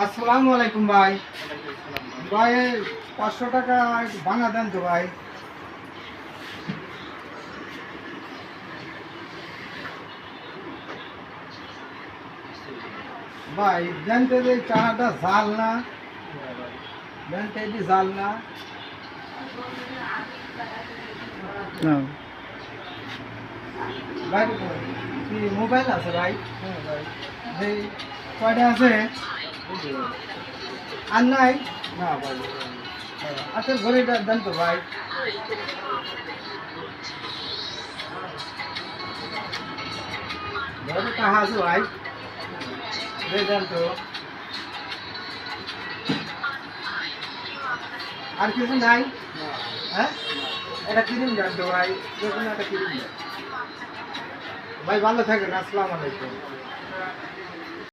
আসসালামু আলাইকুম ভাই। ভাই 500 টাকা ভাঙা দেন তো ভাই। ভাই দেন তো, এই চানাটা জাল না, দেন তো এটি জাল না। ভাই কি মোবাইল আছে ভাই? হ্যাঁ ভাই। এই কয়টা আছে? আর নাই না ভাই। আচ্ছা ঘড়িটা দেন তো ভাই। ঘড়ি কাহা আছে ভাই? দেন তো। আর কিছু নাই? হ্যাঁ, এটা কিনুন যান তো ভাই, যে কোনো একটা কিনুন যান ভাই। ভালো থাকেন, আসসালামু আলাইকুম।